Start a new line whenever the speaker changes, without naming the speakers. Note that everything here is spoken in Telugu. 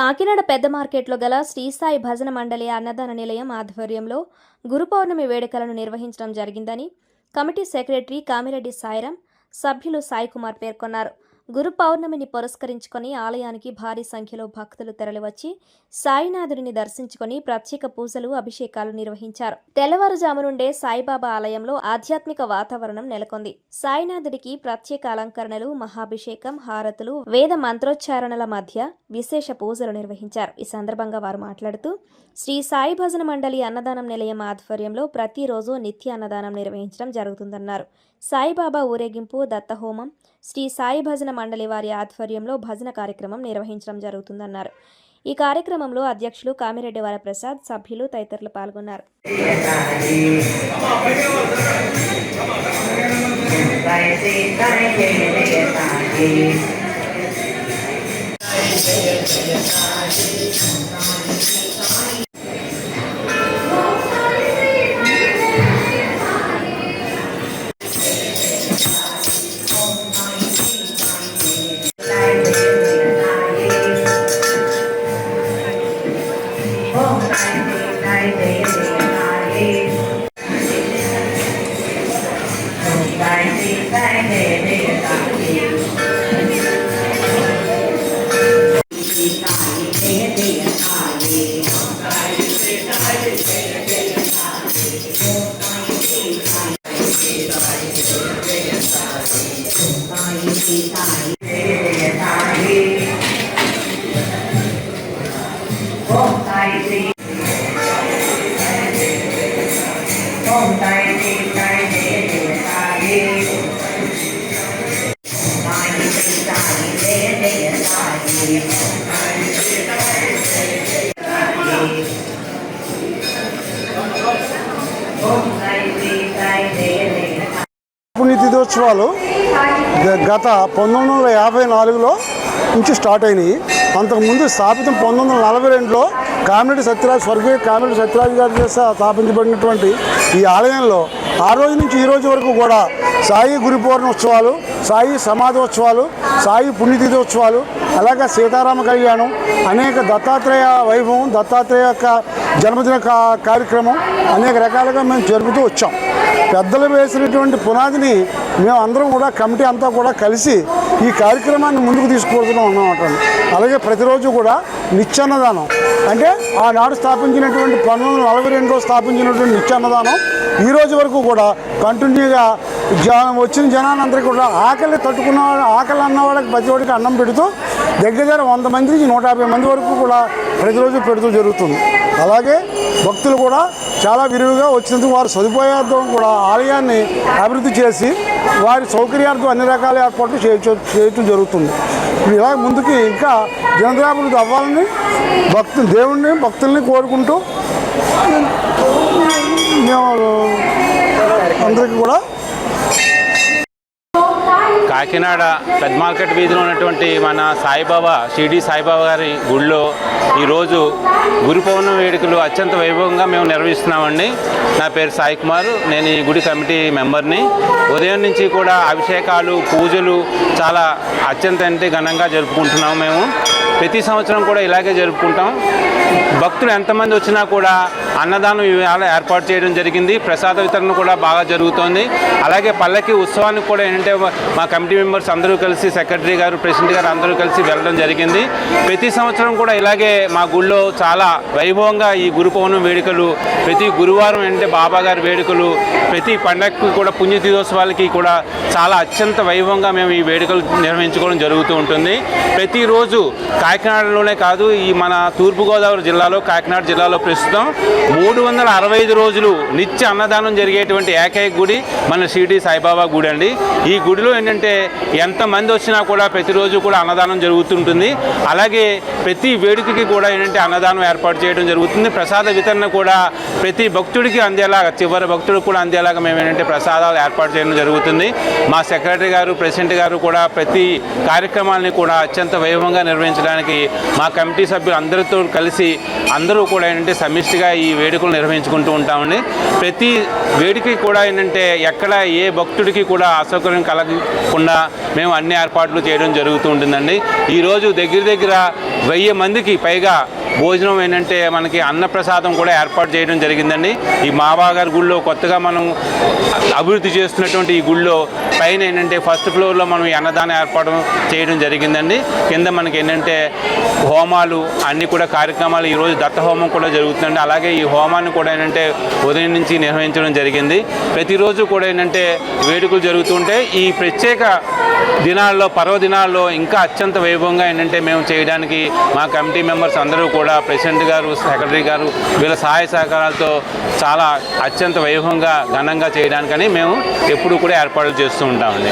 కాకినాడ పెద్ద మార్కెట్లో గల శ్రీ సాయి భజన మండలి అన్నదాన నిలయం ఆధ్వర్యంలో గురు పౌర్ణమి వేడుకలను నిర్వహించడం జరిగిందని కమిటీ సెక్రటరీ కామిరెడ్డి సాయిరాం, సభ్యులు సాయి కుమార్ పేర్కొన్నారు. గురు పౌర్ణమిని పురస్కరించుకొని ఆలయానికి భారీ సంఖ్యలో భక్తులు తరలివచ్చి సాయినాథుడిని దర్శించుకొని ప్రత్యేక పూజలు, అభిషేకాలు నిర్వహించారు. తెల్లవారుజాము నుండే సాయిబాబా ఆలయంలో ఆధ్యాత్మిక వాతావరణం నెలకొంది. సాయినాథుడికి ప్రత్యేక అలంకరణలు, మహాభిషేకం, హారతులు, వేద మంత్రోచ్చారణల మధ్య విశేష పూజలు నిర్వహించారు. ఈ సందర్భంగా వారు మాట్లాడుతూ శ్రీ సాయి భజన మండలి అన్నదానం నిలయం ఆధ్వర్యంలో ప్రతిరోజు నిత్య అన్నదానం నిర్వహించడం జరుగుతుందన్నారు. సాయిబాబా ఊరేగింపు, దత్తహోమం, శ్రీ సాయి భజన మండలి వారి ఆధ్వర్యంలో భజన కార్యక్రమం నిర్వహించడం జరుగుతుందన్నారు. ఈ కార్యక్రమంలో అధ్యక్షులు కామిరెడ్డి వరప్రసాద్, సభ్యులు తదితరులు పాల్గొన్నారు.
పుణ్యతిథోత్సవాలు గత 1954లో నుంచి స్టార్ట్ అయినాయి. అంతకుముందు స్థాపితం 1942లో స్వర్గీయ కామిరెడ్డి సత్యరాజు గారి చేత స్థాపించబడినటువంటి ఈ ఆలయంలో ఆ రోజు నుంచి ఈ రోజు వరకు కూడా సాయి గురు పౌర్ణోత్సవాలు, సాయి సమాధోత్సవాలు, సాయి పుణ్యతిథోత్సవాలు, అలాగే సీతారామ కళ్యాణం, అనేక దత్తాత్రేయ వైభవం, దత్తాత్రేయ యొక్క జన్మదిన కార్యక్రమం అనేక రకాలుగా మేము జరుపుతూ వచ్చాం. పెద్దలు వేసినటువంటి పునాదిని మేము అందరం కూడా కమిటీ అంతా కూడా కలిసి ఈ కార్యక్రమాన్ని ముందుకు తీసుకుపోతున్నాం అన్నమాట. అలాగే ప్రతిరోజు కూడా నిత్యాన్నదానం, అంటే ఆనాడు స్థాపించినటువంటి 1942లో స్థాపించినటువంటి నిత్యాన్నదానం ఈ రోజు వరకు కూడా కంటిన్యూగా వచ్చిన జనాలందరికీ కూడా ఆకలి తట్టుకున్న ఆకలి అన్న వాళ్ళకి ప్రతి ఒక్కరికి అన్నం పెడుతూ దగ్గర 100 మంది నుంచి 150 మంది వరకు కూడా ప్రతిరోజు పెడుతూ జరుగుతుంది. అలాగే భక్తులు కూడా చాలా విరివిగా వచ్చినందుకు వారి సదుపాయార్థం కూడా ఆలయాన్ని అభివృద్ధి చేసి వారి సౌకర్యార్థం అన్ని రకాల ఏర్పాట్లు చేయటం జరుగుతుంది. ఇలా ముందుకి ఇంకా జనతాభివృద్ధి అవ్వాలని దేవుణ్ణి భక్తుల్ని కోరుకుంటూ మేము అందరికీ కూడా
కాకినాడ పెద్ద మార్కెట్ వీధిలో ఉన్నటువంటి మన సాయిబాబా, షిరిడి సాయిబాబా గారి గుడిలో ఈరోజు గురు పౌర్ణమి వేడుకలు అత్యంత వైభవంగా మేము నిర్వహిస్తున్నామండి. నా పేరు సాయి కుమార్, నేను ఈ గుడి కమిటీ మెంబర్ని. ఉదయం నుంచి కూడా అభిషేకాలు, పూజలు చాలా అత్యంత ఘనంగా జరుపుకుంటున్నాము. మేము ప్రతి సంవత్సరం కూడా ఇలాగే జరుపుకుంటాం. భక్తులు ఎంతమంది వచ్చినా కూడా అన్నదానం ఇవాళ ఏర్పాటు చేయడం జరిగింది. ప్రసాద వితరణ కూడా బాగా జరుగుతోంది. అలాగే పల్లకి ఉత్సవానికి కూడా ఏంటంటే మా కమిటీ మెంబర్స్ అందరూ కలిసి, సెక్రటరీ గారు, ప్రెసిడెంట్ గారు అందరూ కలిసి వెళ్ళడం జరిగింది. ప్రతి సంవత్సరం కూడా ఇలాగే మా గుళ్ళో చాలా వైభవంగా ఈ గురు పౌర్ణమి వేడుకలు, ప్రతి గురువారం ఏంటంటే బాబా గారి వేడుకలు, ప్రతి పండగకి కూడా పుణ్యతిథోత్సవాలకి కూడా చాలా అత్యంత వైభవంగా మేము ఈ వేడుకలు నిర్వహించుకోవడం జరుగుతూ ఉంటుంది. ప్రతిరోజు కాకినాడలోనే కాదు, ఈ మన తూర్పుగోదావరి జిల్లాలో, కాకినాడ జిల్లాలో ప్రస్తుతం 365 రోజులు నిత్య అన్నదానం జరిగేటువంటి ఏకైక గుడి మన షిరిడి సాయిబాబా గుడి అండి. ఈ గుడిలో ఏంటంటే ఎంతమంది వచ్చినా కూడా ప్రతిరోజు కూడా అన్నదానం జరుగుతుంటుంది. అలాగే ప్రతి వేడుకకి కూడా ఏంటంటే అన్నదానం ఏర్పాటు చేయడం జరుగుతుంది. ప్రసాద వితరణ కూడా ప్రతి భక్తుడికి అందేలాగా, చివరి భక్తుడికి కూడా అందేలాగా మేము ఏంటంటే ప్రసాదాలు ఏర్పాటు చేయడం జరుగుతుంది. మా సెక్రటరీ గారు, ప్రెసిడెంట్ గారు కూడా ప్రతి కార్యక్రమాలని కూడా అత్యంత వైభవంగా నిర్వహించడానికి మా కమిటీ సభ్యులు అందరితో కలిసి అందరూ కూడా ఏంటంటే సమిష్టిగా ఈ వేడుకలు నిర్వహించుకుంటూ ఉంటామండి. ప్రతి వేడుకకి కూడా ఏంటంటే ఎక్కడ ఏ భక్తుడికి కూడా అసౌకర్యం కలగకుండా మేము అన్ని ఏర్పాట్లు చేయడం జరుగుతూ ఉంటుందండి. ఈరోజు దగ్గర 1000 మందికి పైగా భోజనం ఏంటంటే మనకి అన్నప్రసాదం కూడా ఏర్పాటు చేయడం జరిగిందండి. ఈ మాబాగారి గుళ్ళో కొత్తగా మనం అభివృద్ధి చేస్తున్నటువంటి ఈ గుళ్ళో పైన ఏంటంటే ఫస్ట్ ఫ్లోర్లో మనం ఈ అన్నదానం ఏర్పాటు చేయడం జరిగిందండి. కింద మనకి ఏంటంటే హోమాలు అన్నీ కూడా కార్యక్రమాలు, ఈరోజు దత్త హోమం కూడా జరుగుతుందండి. అలాగే ఈ హోమాన్ని కూడా ఏంటంటే ఉదయం నుంచి నిర్వహించడం జరిగింది. ప్రతిరోజు కూడా ఏంటంటే వేడుకలు జరుగుతుంటే ఈ ప్రత్యేక దినాల్లో, పర్వదినాల్లో ఇంకా అత్యంత వైభవంగా ఏంటంటే మేము చేయడానికి మా కమిటీ మెంబర్స్ అందరూ కూడా ప్రెసిడెంట్ గారు, సెక్రటరీ గారు వీళ్ళ సహాయ సహకారాలతో చాలా అత్యంత వైభవంగా ఘనంగా చేయడానికని మేము ఎప్పుడూ కూడా ఏర్పాట్లు చేస్తూ ఉంటామండి.